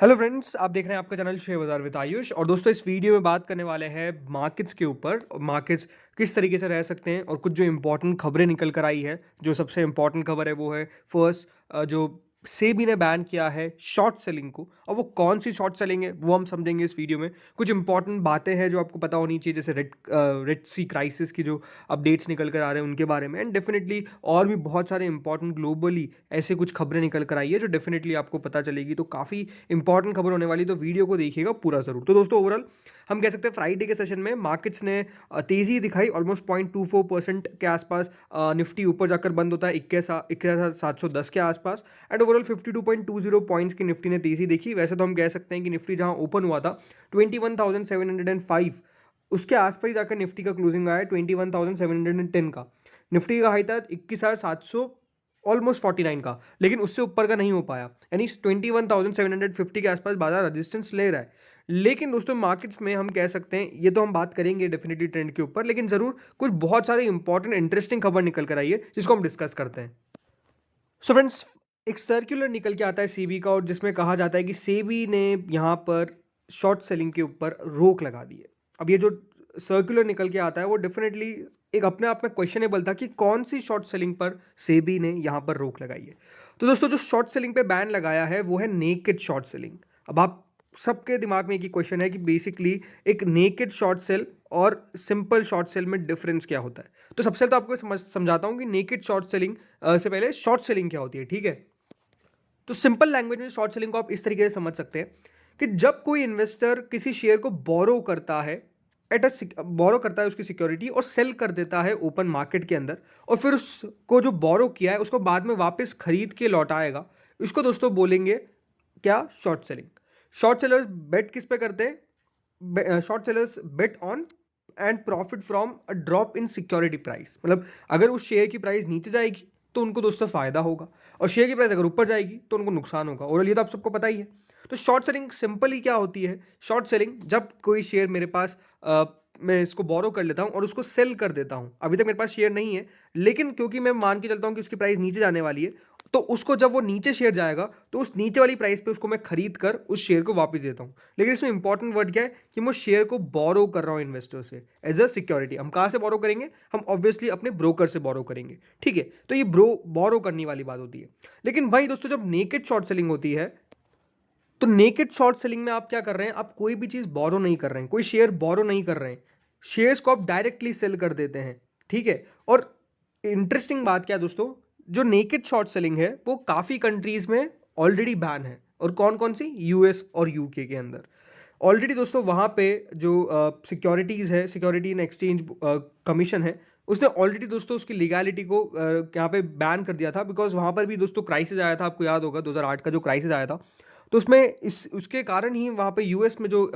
Hello friends, आप देख रहे हैं आपका चैनल शेयर बाजार विद आयुष। और दोस्तों, इस वीडियो में बात करने वाले हैं मार्केट्स के ऊपर। मार्केट्स किस तरीके से रह सकते हैं और कुछ जो इंपॉर्टेंट खबरें निकल कर आई है। जो सबसे इंपॉर्टेंट खबर है वो है फर्स्ट, जो सेबी ने बैन किया है शॉर्ट सेलिंग को। और वो कौन सी शॉर्ट सेलिंग है वो हम समझेंगे इस वीडियो में। कुछ इंपॉर्टेंट बातें हैं जो आपको पता होनी चाहिए, जैसे रेड सी क्राइसिस की जो अपडेट्स निकल कर आ रहे हैं उनके बारे में। एंड डेफिनेटली और भी बहुत सारे इंपॉर्टेंट ग्लोबली ऐसे कुछ खबरें निकल कर आई है जो डेफिनेटली आपको पता चलेगी। तो काफ़ी इंपॉर्टेंट खबर होने वाली, तो वीडियो को देखिएगा पूरा जरूर। तो दोस्तों, ओवरऑल हम कह सकते हैं फ्राइडे के सेशन में मार्केट्स ने तेजी दिखाई ऑलमोस्ट 0.24% के आसपास। निफ्टी ऊपर जाकर बंद होता है 21,710 के आसपास। एंड ओवरऑल 52.20 पॉइंट्स की निफ्टी ने तेजी देखी। वैसे तो हम कह सकते हैं कि निफ्टी जहां ओपन हुआ था 21,705, उसके आसपास ही जाकर निफ्टी का क्लोजिंग आया 21,710 का। निफ्टी का हाई था 21,700 ऑलमोस्ट 49 का, लेकिन उससे ऊपर का नहीं हो पाया। यानी 21,750 के आसपास बाजार रेजिस्टेंस ले रहा है। लेकिन दोस्तों, मार्केट्स में हम कह सकते हैं, ये तो हम बात करेंगे डेफिनेटली ट्रेंड के ऊपर, लेकिन जरूर कुछ बहुत सारे इंपॉर्टेंट इंटरेस्टिंग खबर निकल कर आई है जिसको हम डिस्कस करते हैं। सो फ्रेंड्स, एक सर्कुलर निकल के आता है सेबी का, और जिसमें कहा जाता है कि सेबी ने यहाँ पर शॉर्ट सेलिंग के ऊपर रोक लगा दी है। अब ये जो सर्कुलर निकल के आता है वो डेफिनेटली एक अपने आप में क्वेश्चनेबल था कि कौन सी शॉर्ट सेलिंग पर सेबी ने यहाँ पर रोक लगाई है। तो दोस्तों, जो शॉर्ट सेलिंग पे बैन लगाया है वो है नेकेड शॉर्ट सेलिंग। अब आप सबके दिमाग में एक ही क्वेश्चन है कि बेसिकली एक नेकेड शॉर्ट सेल और सिंपल शॉर्ट सेल में डिफरेंस क्या होता है। तो सबसे तो आपको समझाता हूँ कि नेकेड शॉर्ट सेलिंग से पहले शॉर्ट सेलिंग क्या होती है, ठीक है। तो सिंपल लैंग्वेज में शॉर्ट सेलिंग को आप इस तरीके से समझ सकते हैं कि जब कोई इन्वेस्टर किसी शेयर को बोरो करता है, बोरो करता है उसकी सिक्योरिटी और सेल कर देता है ओपन मार्केट के अंदर, और फिर उसको जो बोरो किया है उसको बाद में वापस खरीद के लौटाएगा, इसको दोस्तों बोलेंगे क्या? Short selling. शॉर्ट सेलर्स बेट किस पे करते हैं? Short sellers bet on and profit from a drop in security price. मतलब अगर उस शेयर की प्राइस नीचे जाएगी तो उनको दोस्तों फायदा होगा, और शेयर की प्राइस अगर ऊपर जाएगी तो उनको नुकसान होगा। और ये तो आप सबको पता ही है। तो शॉर्ट सेलिंग सिंपली क्या होती है? शॉर्ट सेलिंग, जब कोई शेयर मेरे पास मैं इसको बोरो कर लेता हूं और उसको सेल कर देता हूं। अभी तक मेरे पास शेयर नहीं है, लेकिन क्योंकि मैं मान के चलता हूं कि उसकी प्राइस नीचे जाने वाली है, तो उसको जब वो नीचे शेयर जाएगा तो उस नीचे वाली प्राइस पे उसको मैं खरीद कर उस शेयर को वापस देता हूं। लेकिन इसमें इंपॉर्टेंट वर्ड क्या है कि मैं शेयर को बोरो कर रहा हूं इन्वेस्टर से एज अ सिक्योरिटी। हम कहां से बोरो करेंगे? हम ऑब्वियसली अपने ब्रोकर से बोरो करेंगे, ठीक है। तो ये बोरो करने वाली बात होती है। लेकिन भाई दोस्तों, जब नेकेड शॉर्ट सेलिंग होती है, तो नेकेड शॉर्ट सेलिंग में आप क्या कर रहे हैं? आप कोई भी चीज बोरो नहीं कर रहे हैं, कोई शेयर बोरो नहीं कर रहे हैं, शेयर्स को आप डायरेक्टली सेल कर देते हैं, ठीक है। और इंटरेस्टिंग बात क्या है दोस्तों, जो नेकेड शॉर्ट सेलिंग है वो काफी कंट्रीज में ऑलरेडी बैन है। और कौन कौन सी? यूएस और यूके के अंदर ऑलरेडी दोस्तों वहां पे जो सिक्योरिटीज है, सिक्योरिटी एंड एक्सचेंज कमीशन है, उसने ऑलरेडी दोस्तों उसकी लीगैलिटी को यहाँ पे बैन कर दिया था। बिकॉज वहां पर भी दोस्तों क्राइसिस आया था, आपको याद होगा 2008 का जो क्राइसिस आया था। तो उसमें इस उसके कारण ही वहाँ पे यूएस में जो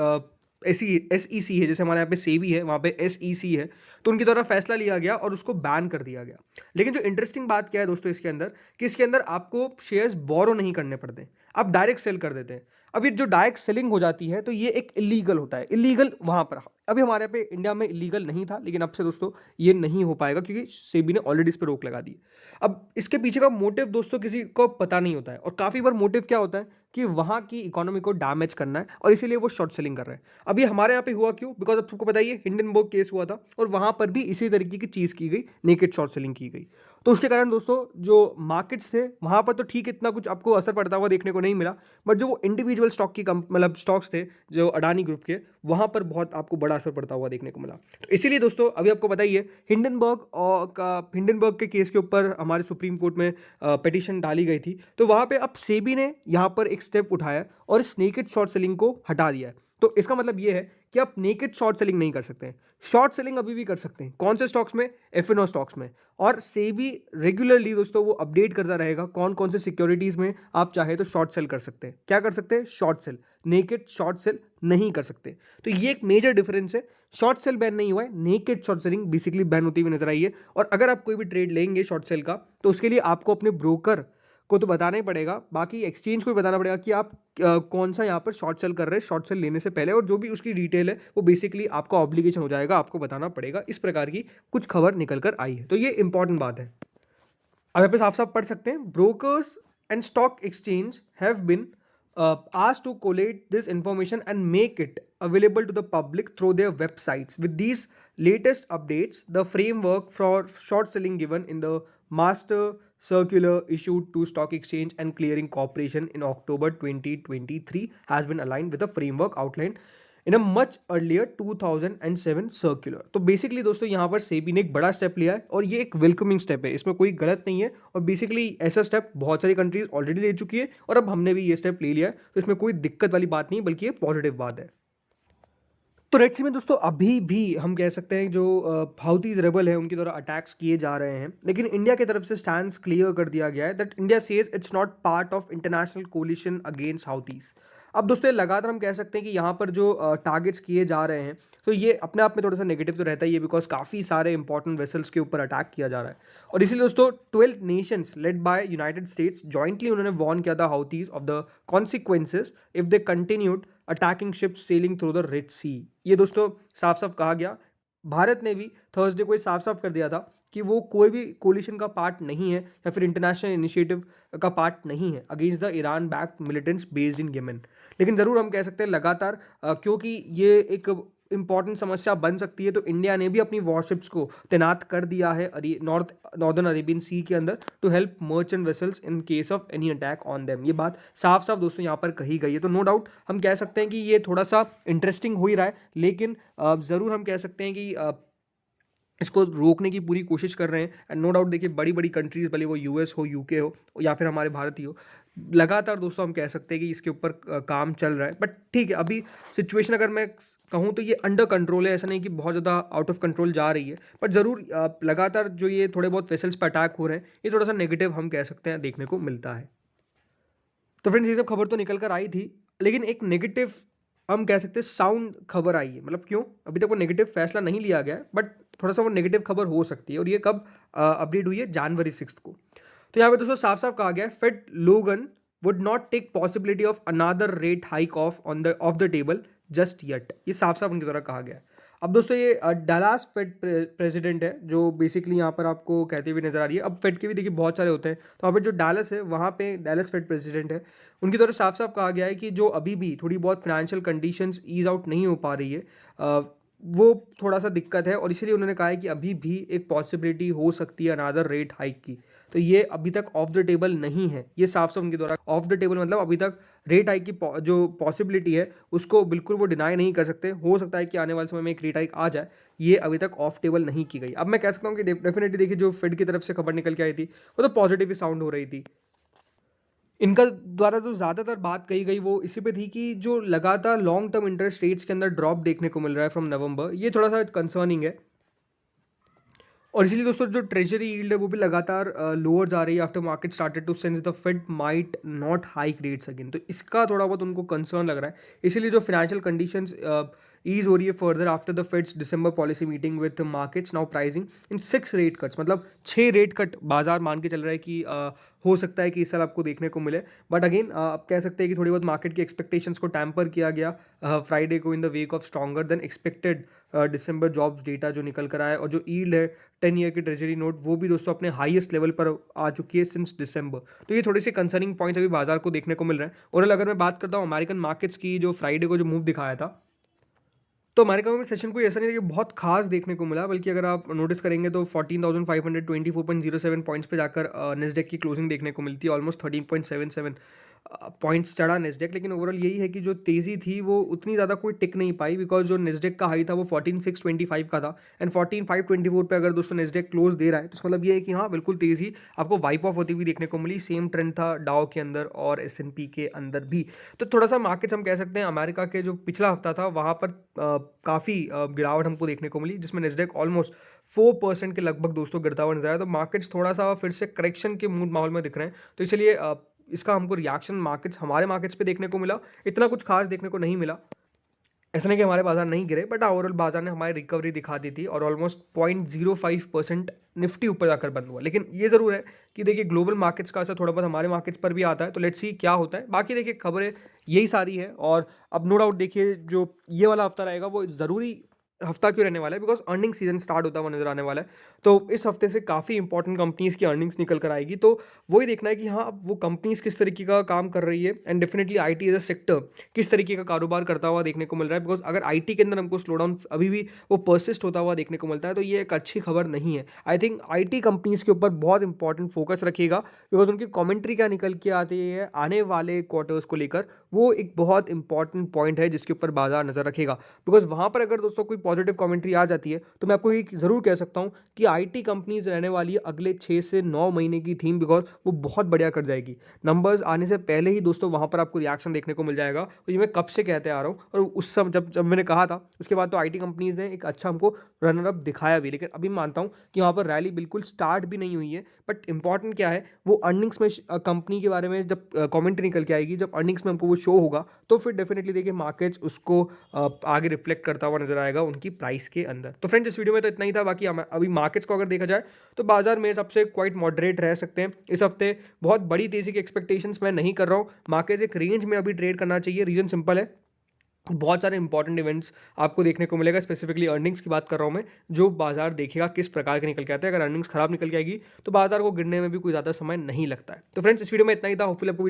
एसईसी है, जैसे हमारे यहाँ पे सेबी है, वहाँ पे एसईसी है, तो उनकी द्वारा फैसला लिया गया और उसको बैन कर दिया गया। लेकिन जो इंटरेस्टिंग बात क्या है दोस्तों इसके अंदर, कि इसके अंदर आपको शेयर्स बोरो नहीं करने पड़ते, आप डायरेक्ट सेल कर देते हैं। अब ये जो डायरेक्ट सेलिंग हो जाती है तो ये एक इलीगल होता है। इलीगल वहाँ पर अभी हमारे यहाँ पे इंडिया में इलीगल नहीं था, लेकिन अब से दोस्तों ये नहीं हो पाएगा क्योंकि सेबी ने ऑलरेडी इस पर रोक लगा दी। अब इसके पीछे का मोटिव दोस्तों किसी को पता नहीं होता है, और काफ़ी बार मोटिव क्या होता है कि वहाँ की इकोनॉमी को डैमेज करना है, और इसीलिए वो शॉर्ट सेलिंग कर रहे हैं। अभी हमारे यहाँ पे हुआ क्यों? बिकॉज अब सबको पता ही है, हिंडनबर्ग केस हुआ था और वहाँ पर भी इसी तरीके की चीज़ की गई, नेकेड शॉर्ट सेलिंग की गई। तो उसके कारण दोस्तों जो मार्केट्स थे वहाँ पर तो ठीक इतना कुछ आपको असर पड़ता हुआ देखने को नहीं मिला, बट जो वो इंडिविजुअल स्टॉक की मतलब स्टॉक्स थे जो अडानी ग्रुप के, वहाँ पर बहुत आपको बड़ा असर पड़ता हुआ देखने को मिला। तो इसीलिए दोस्तों अभी आपको पता ही है, हिंडनबर्ग के केस के ऊपर हमारे सुप्रीम कोर्ट में पिटीशन डाली गई थी। तो वहाँ पे अब सेबी ने यहाँ पर एक स्टेप उठाया और इस नेकेड शॉर्ट सेलिंग को हटा दिया है। तो इसका मतलब ये है कि आप नेकेड शॉर्ट सेलिंग नहीं कर सकते हैं। शॉर्ट सेलिंग अभी भी कर सकते हैं। कौन से स्टॉक्स में? एफएनओ स्टॉक्स में। और सेबी रेगुलरली दोस्तों वो अपडेट करता रहेगा कौन कौन से सिक्योरिटीज में आप चाहे तो शॉर्ट सेल कर सकते हैं। क्या कर सकते हैं? Short cell. Naked short cell नहीं कर सकते। तो ये एक मेजर डिफरेंस है। शॉर्ट सेल बैन नहीं हुआ है, naked short selling basically ban होती हुई नजर आई है। और अगर आप कोई भी ट्रेड लेंगे शॉर्ट सेल का, तो उसके लिए आपको अपने ब्रोकर को तो बताना ही पड़ेगा, बाकी एक्सचेंज को भी बताना पड़ेगा कि आप कौन सा यहाँ पर शॉर्ट सेल कर रहे हैं शॉर्ट सेल लेने से पहले, और जो भी उसकी डिटेल है वो बेसिकली आपका ऑब्लिगेशन हो जाएगा, आपको बताना पड़ेगा। इस प्रकार की कुछ खबर निकल कर आई है, तो ये इंपॉर्टेंट बात है। अब यहाँ पे साफ साफ पढ़ सकते हैं, brokers and stock exchange have been asked to collate this information and make it available to the public through their websites. With these latest updates, the framework for short selling given in the master circular issued to Stock Exchange and Clearing Corporation in October 2023 has been aligned with the framework outlined in a much earlier 2007 circular. तो basically दोस्तों यहाँ पर सेबी ने एक बड़ा step लिया है और ये एक वेलकमिंग स्टेप है, इसमें कोई गलत नहीं है। और बेसिकली ऐसा स्टेप बहुत सारी कंट्रीज ऑलरेडी ले चुकी है और अब हमने भी ये स्टेप ले लिया है, तो इसमें कोई दिक्कत वाली बात नहीं, बल्कि ये पॉजिटिव बात है। तो रेड सी में दोस्तों अभी भी हम कह सकते हैं जो हाउथीज रेबल है उनके द्वारा अटैक्स किए जा रहे हैं, लेकिन इंडिया की तरफ से स्टैंड क्लियर कर दिया गया है that India says it's not part of international coalition against Houthis. अब दोस्तों ये लगातार हम कह सकते हैं कि यहाँ पर जो टारगेट्स किए जा रहे हैं, तो ये अपने आप में थोड़ा सा नेगेटिव तो रहता ही है, बिकॉज काफ़ी सारे इंपॉर्टेंट वेसल्स के ऊपर अटैक किया जा रहा है। और इसीलिए दोस्तों 12 nations led by United States jointly उन्होंने वॉर्न किया था Houthis of the consequences if they continued attacking ships sailing through the Red Sea. ये दोस्तों साफ साफ कहा गया। भारत ने भी थर्सडे को साफ साफ कर दिया था कि वो कोई भी कोलिशन का पार्ट नहीं है या फिर इंटरनेशनल इनिशिएटिव का पार्ट नहीं है against the Iran backed militants based in Yemen. लेकिन ज़रूर हम कह सकते हैं लगातार क्योंकि ये एक इंपॉर्टेंट समस्या बन सकती है, तो इंडिया ने भी अपनी वॉरशिप्स को तैनात कर दिया है नॉर्दर्न अरेबियन सी के अंदर to help merchant vessels in case of any attack on them. ये बात साफ साफ दोस्तों यहाँ पर कही गई है। तो नो डाउट हम कह सकते हैं कि ये थोड़ा सा इंटरेस्टिंग हो ही रहा है, लेकिन ज़रूर हम कह सकते हैं कि इसको रोकने की पूरी कोशिश कर रहे हैं। एंड नो डाउट देखिए बड़ी बड़ी कंट्रीज़, भले वो यूएस हो, यूके हो या फिर हमारे भारत ही हो, लगातार दोस्तों हम कह सकते हैं कि इसके ऊपर काम चल रहा है। बट ठीक है, अभी सिचुएशन अगर मैं कहूँ तो ये अंडर कंट्रोल है, ऐसा नहीं कि बहुत ज़्यादा आउट ऑफ कंट्रोल जा रही है। बट ज़रूर लगातार जो ये थोड़े बहुत वेसल्स पर अटैक हो रहे हैं, ये थोड़ा सा नेगेटिव हम कह सकते हैं देखने को मिलता है। तो फ्रेंड्स ये सब खबर तो निकल कर आई थी, लेकिन एक नेगेटिव हम कह सकते हैं साउंड खबर आई है। मतलब क्यों? अभी तक वो नेगेटिव फैसला नहीं लिया गया है, बट थोड़ा सा वो नेगेटिव खबर हो सकती है। और ये कब अपडेट हुई है? जनवरी 6 को। तो यहाँ पे दोस्तों साफ साफ कहा गया है Fed Logan would not take possibility of another rate hike off the table just yet. ये साफ साफ उनके द्वारा कहा गया है। अब दोस्तों ये डलास फेड प्रेसिडेंट है जो बेसिकली यहाँ पर आपको कहते हुए नजर आ रही है। अब फेड के भी देखिए बहुत सारे होते हैं, तो यहाँ पर जो डैलस है वहाँ पे डैलस फेड प्रेसिडेंट है, उनके द्वारा साफ साफ कहा गया है कि जो अभी भी थोड़ी बहुत फाइनेंशियल कंडीशंस ईज आउट नहीं हो पा रही है, वो थोड़ा सा दिक्कत है। और इसीलिए उन्होंने कहा है कि अभी भी एक पॉसिबिलिटी हो सकती है अनदर रेट हाइक की। तो ये अभी तक ऑफ द टेबल नहीं है। ये साफ साफ उनके द्वारा ऑफ द टेबल मतलब अभी तक रेट हाइक की जो पॉसिबिलिटी है उसको बिल्कुल वो डिनाई नहीं कर सकते। हो सकता है कि आने वाले समय में एक रेट हाइक आ जाए, ये अभी तक ऑफ टेबल नहीं की गई। अब मैं कह सकता हूँ कि डेफिनेटली देखिए जो फेड की तरफ से खबर निकल के आई थी वो तो पॉजिटिव ही साउंड हो रही थी। इनका द्वारा जो ज़्यादातर बात कही गई वो इसी पे थी कि जो लगातार लॉन्ग टर्म इंटरेस्ट रेट्स के अंदर ड्रॉप देखने को मिल रहा है फ्रॉम नवंबर, ये थोड़ा सा कंसर्निंग है। और इसीलिए दोस्तों जो ट्रेजरी यील्ड है वो भी लगातार लोअर जा रही है after market started to sense the Fed might not hike rates again. तो इसका थोड़ा बहुत उनको कंसर्न लग रहा है। इसीलिए जो फाइनेंशियल कंडीशंस ईज हो रही है further after the fades December policy meeting with markets now pricing in 6 rate cuts. मतलब 6 रेट कट बाजार मान के चल रहा है कि हो सकता है कि इस साल आपको देखने को मिले। बट अगेन आप कह सकते हैं कि थोड़ी बहुत मार्केट की एक्सपेक्टेशंस को टैम्पर किया गया फ्राइडे को in the wake of stronger than expected December jobs data जो निकल कर आया। और जो ईल्ड है 10 ईयर की ट्रेजरी नोट वो भी दोस्तों अपने हाईएस्ट लेवल पर आ चुकी है सिंस दिसंबर। तो ये थोड़े से कंसर्निंग पॉइंट्स अभी बाजार को देखने को मिल रहे हैं। और अगर मैं बात करता हूँ अमेरिकन मार्केट्स की, जो फ्राइडे को जो मूव दिखाया था, तो अमेरिका में सेशन कोई ऐसा नहीं है कि बहुत खास देखने को मिला, बल्कि अगर आप नोटिस करेंगे तो 14,524.07 पॉइंट्स पे जाकर नेस्डेक की क्लोजिंग देखने को मिलती है। ऑलमोस्ट 13.77 पॉइंट्स चढ़ा नेस्डेक। लेकिन ओवरऑल यही है कि जो तेज़ी थी वो उतनी ज़्यादा कोई टिक नहीं पाई, बिकॉज जो नेस्डेक का हाई था वो 14,625 का था एंड 14,524 पे अगर दोस्तों नेस्डेक क्लोज दे रहा है तो मतलब ये है कि हाँ बिल्कुल तेज़ी आपको वाइप ऑफ होती हुई देखने को मिली। सेम ट्रेंड था डाउ के अंदर और S&P के अंदर भी। तो थोड़ा सा मार्केट्स हम कह सकते हैं अमेरिका के जो पिछला हफ्ता था वहाँ पर काफ़ी गिरावट हमको देखने को मिली, जिसमें नेस्डेक ऑलमोस्ट 4% के लगभग दोस्तों गिरता हुआ नजर आया। तो मार्केट्स थोड़ा सा फिर से करेक्शन के मूड माहौल में दिख रहे हैं। तो इसलिए इसका हमको रिएक्शन मार्केट्स हमारे मार्केट्स पे देखने को मिला, इतना कुछ खास देखने को नहीं मिला। ऐसा नहीं कि हमारे बाजार नहीं गिरे, बट ओवरऑल बाजार ने हमारी रिकवरी दिखा दी थी और ऑलमोस्ट 0.05% निफ्टी ऊपर जाकर बंद हुआ। लेकिन ये ज़रूर है कि देखिए ग्लोबल मार्केट्स का असर थोड़ा बहुत हमारे मार्केट्स पर भी आता है। तो लेट्स सी क्या होता है। बाकी देखिए खबरें यही सारी है और अब नो डाउट देखिए जो ये वाला हफ्ता रहेगा वो ज़रूरी हफ्ता क्यों रहने वाला है, बिकॉज अर्निंग सीजन स्टार्ट होता हुआ नजर आने वाला है। तो इस हफ्ते से काफ़ी इंपॉर्टेंट कंपनीज की अर्निंग्स निकल कर आएगी, तो वही देखना है कि हाँ अब वो कंपनीज किस तरीके का काम कर रही है, and definitely IT as a sector किस तरीके का कारोबार करता हुआ देखने को मिल रहा है। बिकॉज अगर आईटी के अंदर हमको स्लो डाउन अभी भी वो परसिस्ट होता हुआ देखने को मिलता है, तो ये एक अच्छी खबर नहीं है। आई थिंक आईटी कंपनीज के ऊपर बहुत इंपॉर्टेंट फोकस रखिएगा, बिकॉज उनकी कमेंट्री क्या निकल के आती है आने वाले क्वार्टर्स को लेकर, वो एक बहुत इंपॉर्टेंट पॉइंट है जिसके ऊपर बाजार नजर रखेगा। बिकॉज वहाँ पर अगर दोस्तों कोई पॉजिटिव कमेंट्री आ जाती है, तो मैं आपको ये ज़रूर कह सकता हूँ कि आईटी कंपनीज रहने वाली है अगले 6 से 9 महीने की थीम, बिकॉज वो बहुत बढ़िया कर जाएगी। नंबर्स आने से पहले ही दोस्तों वहाँ पर आपको रिएक्शन देखने को मिल जाएगा, और ये मैं कब से कहते आ रहा हूँ, और उस समय जब जब मैंने कहा था उसके बाद तो आईटी कंपनीज ने एक अच्छा हमको रनर अप दिखाया भी। लेकिन अभी मानता हूँ कि वहाँ पर रैली बिल्कुल स्टार्ट भी नहीं हुई है। बट इंपॉर्टेंट क्या है, वो अर्निंग्स में कंपनी के बारे में जब कमेंट्री निकल के आएगी, जब अर्निंग्स में हमको वो शो होगा, तो फिर डेफिनेटली देखिए मार्केट्स उसको आगे रिफ्लेक्ट करता हुआ नजर आएगा उनकी प्राइस के अंदर। तो फ्रेंड्स इस वीडियो में तो इतना ही था। बाकी अभी मार्केट्स को अगर देखा जाए तो बाजार में सबसे क्वाइट मॉडरेट रह सकते हैं इस हफ्ते। बहुत बड़ी तेजी की एक्सपेक्टेशंस मैं नहीं कर रहा हूँ। मार्केट्स एक रेंज में अभी ट्रेड करना चाहिए। रीजन सिंपल है, बहुत सारे इंपॉर्टेंट इवेंट्स आपको देखने को मिलेगा। स्पेसिफिकली अर्निंग्स की बात कर रहा हूँ मैं, जो बाजार देखेगा किस प्रकार के निकल के आते हैं। अगर अर्निंग्स खराब निकल के आएगी तो बाजार को गिरने में भी कोई ज़्यादा समय नहीं लगता है। तो फ्रेंड्स इस वीडियो में इतना ही था। होपफुली आपको वीडियो